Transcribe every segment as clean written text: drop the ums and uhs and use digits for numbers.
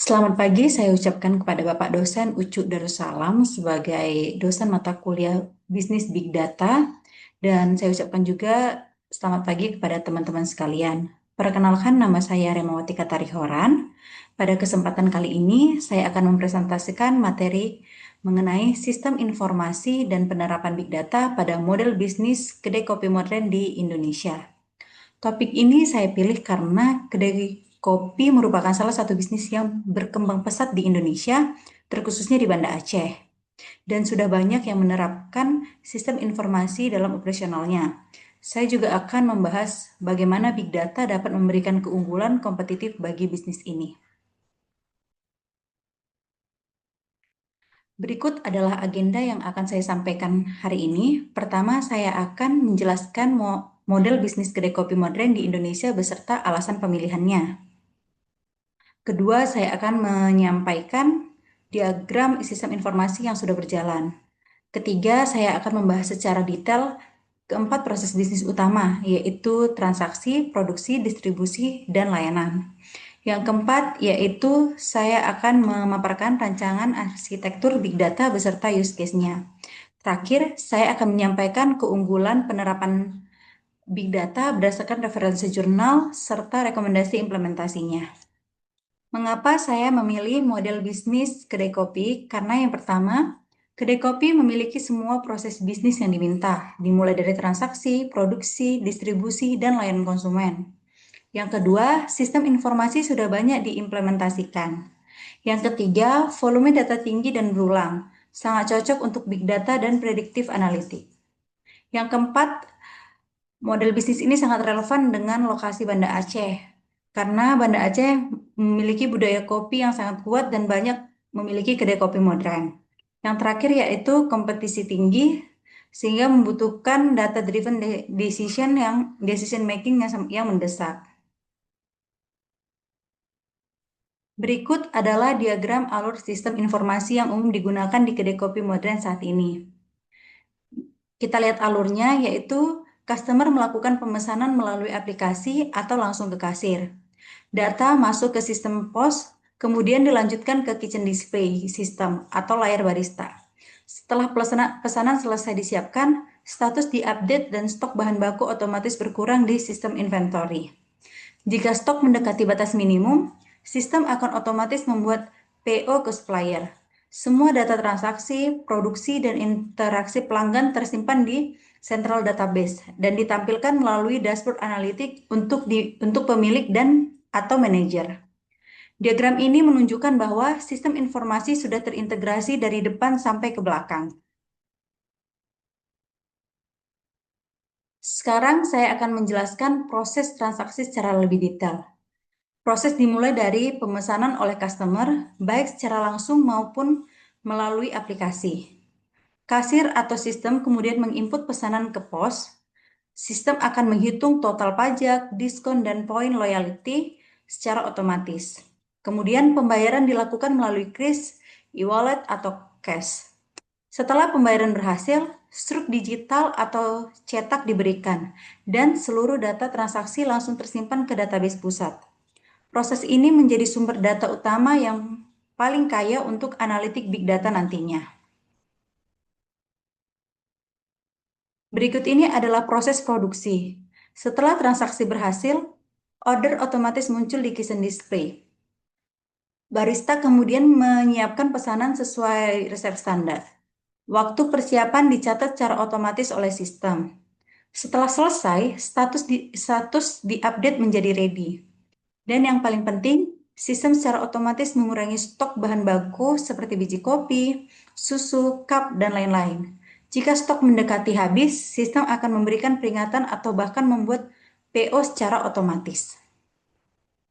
Selamat pagi, saya ucapkan kepada Bapak dosen Ucu Darussalam sebagai dosen mata kuliah Bisnis Big Data, dan saya ucapkan juga selamat pagi kepada teman-teman sekalian. Perkenalkan, nama saya Remawati Katarihoran. Pada kesempatan kali ini, saya akan mempresentasikan materi mengenai sistem informasi dan penerapan Big Data pada model bisnis kedai kopi modern di Indonesia. Topik ini saya pilih karena kedai kopi merupakan salah satu bisnis yang berkembang pesat di Indonesia, terkhususnya di Banda Aceh, dan sudah banyak yang menerapkan sistem informasi dalam operasionalnya. Saya juga akan membahas bagaimana Big Data dapat memberikan keunggulan kompetitif bagi bisnis ini. Berikut adalah agenda yang akan saya sampaikan hari ini. Pertama, saya akan menjelaskan model bisnis kedai kopi modern di Indonesia beserta alasan pemilihannya. Kedua, saya akan menyampaikan diagram sistem informasi yang sudah berjalan. Ketiga, saya akan membahas secara detail keempat proses bisnis utama, yaitu transaksi, produksi, distribusi, dan layanan. Yang keempat, yaitu saya akan memaparkan rancangan arsitektur Big Data beserta use case-nya. Terakhir, saya akan menyampaikan keunggulan penerapan Big Data berdasarkan referensi jurnal serta rekomendasi implementasinya. Mengapa saya memilih model bisnis kedai kopi? Karena yang pertama, kedai kopi memiliki semua proses bisnis yang diminta, dimulai dari transaksi, produksi, distribusi, dan layanan konsumen. Yang kedua, sistem informasi sudah banyak diimplementasikan. Yang ketiga, volume data tinggi dan berulang, sangat cocok untuk big data dan prediktif analitik. Yang keempat, model bisnis ini sangat relevan dengan lokasi Banda Aceh, karena Banda Aceh memiliki budaya kopi yang sangat kuat dan banyak memiliki kedai kopi modern. Yang terakhir yaitu kompetisi tinggi, sehingga membutuhkan data-driven decision making yang mendesak. Berikut adalah diagram alur sistem informasi yang umum digunakan di kedai kopi modern saat ini. Kita lihat alurnya, yaitu customer melakukan pemesanan melalui aplikasi atau langsung ke kasir. Data masuk ke sistem POS, kemudian dilanjutkan ke kitchen display system atau layar barista. Setelah pesanan selesai disiapkan, status diupdate dan stok bahan baku otomatis berkurang di sistem inventory. Jika stok mendekati batas minimum, sistem akan otomatis membuat PO ke supplier. Semua data transaksi, produksi, dan interaksi pelanggan tersimpan di central database dan ditampilkan melalui dashboard analitik untuk pemilik dan atau manajer. Diagram ini menunjukkan bahwa sistem informasi sudah terintegrasi dari depan sampai ke belakang. Sekarang saya akan menjelaskan proses transaksi secara lebih detail. Proses dimulai dari pemesanan oleh customer, baik secara langsung maupun melalui aplikasi. Kasir atau sistem kemudian menginput pesanan ke pos. Sistem akan menghitung total pajak, diskon, dan poin loyalty secara otomatis. Kemudian pembayaran dilakukan melalui kris, e-wallet, atau cash. Setelah pembayaran berhasil, struk digital atau cetak diberikan, dan seluruh data transaksi langsung tersimpan ke database pusat. Proses ini menjadi sumber data utama yang paling kaya untuk analitik big data nantinya. Berikut ini adalah proses produksi. Setelah transaksi berhasil, order otomatis muncul di kitchen display. Barista kemudian menyiapkan pesanan sesuai resep standar. Waktu persiapan dicatat secara otomatis oleh sistem. Setelah selesai, status diupdate menjadi ready. Dan yang paling penting, sistem secara otomatis mengurangi stok bahan baku seperti biji kopi, susu, cup, dan lain-lain. Jika stok mendekati habis, sistem akan memberikan peringatan atau bahkan membuat PO secara otomatis.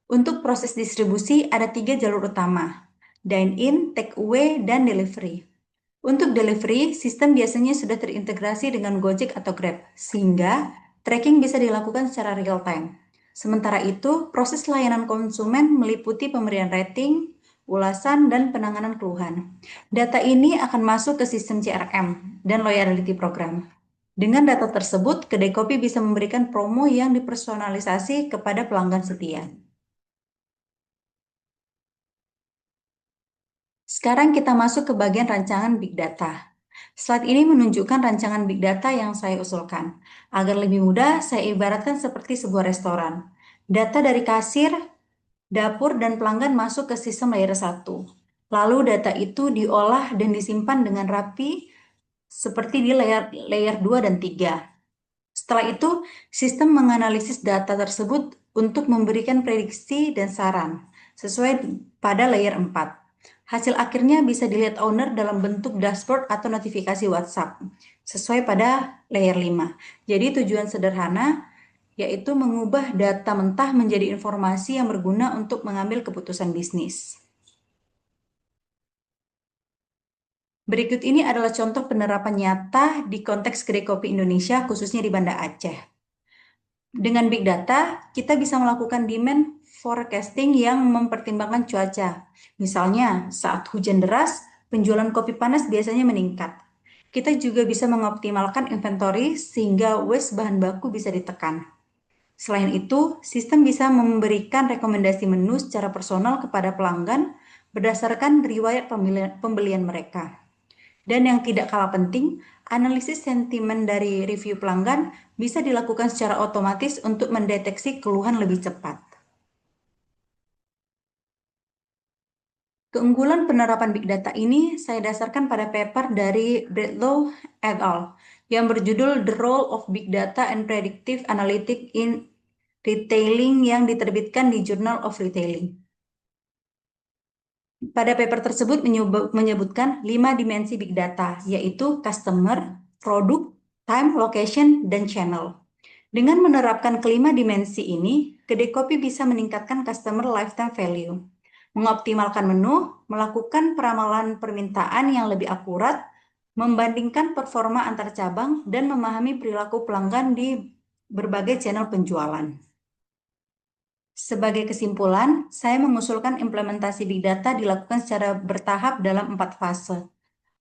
Untuk proses distribusi ada 3 jalur utama, dine-in, take-away, dan delivery. Untuk delivery, sistem biasanya sudah terintegrasi dengan Gojek atau Grab, sehingga tracking bisa dilakukan secara real-time. Sementara itu, proses layanan konsumen meliputi pemberian rating, ulasan, dan penanganan keluhan. Data ini akan masuk ke sistem CRM dan loyalty program. Dengan data tersebut, kedai kopi bisa memberikan promo yang dipersonalisasi kepada pelanggan setia. Sekarang kita masuk ke bagian rancangan Big Data. Slide ini menunjukkan rancangan Big Data yang saya usulkan. Agar lebih mudah, saya ibaratkan seperti sebuah restoran. Data dari kasir, dapur, dan pelanggan masuk ke sistem layer 1. Lalu data itu diolah dan disimpan dengan rapi seperti di layer 2 dan 3. Setelah itu, sistem menganalisis data tersebut untuk memberikan prediksi dan saran sesuai pada layer 4. Hasil akhirnya bisa dilihat owner dalam bentuk dashboard atau notifikasi WhatsApp sesuai pada layer 5. Jadi tujuan sederhana yaitu mengubah data mentah menjadi informasi yang berguna untuk mengambil keputusan bisnis. Berikut ini adalah contoh penerapan nyata di konteks kedai kopi Indonesia, khususnya di Banda Aceh. Dengan Big Data, kita bisa melakukan demand forecasting yang mempertimbangkan cuaca. Misalnya, saat hujan deras, penjualan kopi panas biasanya meningkat. Kita juga bisa mengoptimalkan inventory sehingga waste bahan baku bisa ditekan. Selain itu, sistem bisa memberikan rekomendasi menu secara personal kepada pelanggan berdasarkan riwayat pembelian mereka. Dan yang tidak kalah penting, analisis sentimen dari review pelanggan bisa dilakukan secara otomatis untuk mendeteksi keluhan lebih cepat. Keunggulan penerapan Big Data ini saya dasarkan pada paper dari Bradlow et al. Yang berjudul The Role of Big Data and Predictive Analytics in Retailing yang diterbitkan di Journal of Retailing. Pada paper tersebut menyebutkan 5 dimensi Big Data, yaitu customer, produk, time, location, dan channel. Dengan menerapkan kelima dimensi ini, kedai kopi bisa meningkatkan customer lifetime value, mengoptimalkan menu, melakukan peramalan permintaan yang lebih akurat, membandingkan performa antar cabang, dan memahami perilaku pelanggan di berbagai channel penjualan. Sebagai kesimpulan, saya mengusulkan implementasi Big Data dilakukan secara bertahap dalam 4 fase.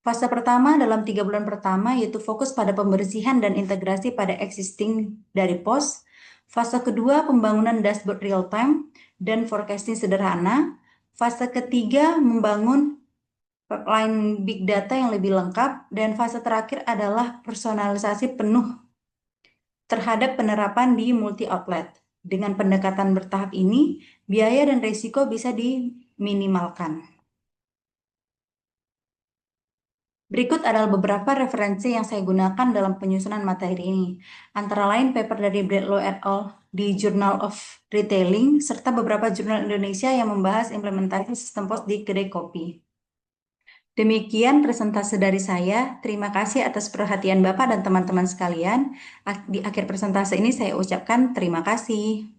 Fase pertama dalam 3 bulan pertama yaitu fokus pada pembersihan dan integrasi pada existing dari POS. Fase kedua pembangunan dashboard real time dan forecasting sederhana. Fase ketiga membangun pipeline Big Data yang lebih lengkap. Dan fase terakhir adalah personalisasi penuh terhadap penerapan di multi-outlet. Dengan pendekatan bertahap ini, biaya dan risiko bisa diminimalkan. Berikut adalah beberapa referensi yang saya gunakan dalam penyusunan materi ini. Antara lain paper dari Bradlow et al. Di Journal of Retailing, serta beberapa jurnal Indonesia yang membahas implementasi sistem POS di kedai kopi. Demikian presentase dari saya. Terima kasih atas perhatian Bapak dan teman-teman sekalian. Di akhir presentase ini saya ucapkan terima kasih.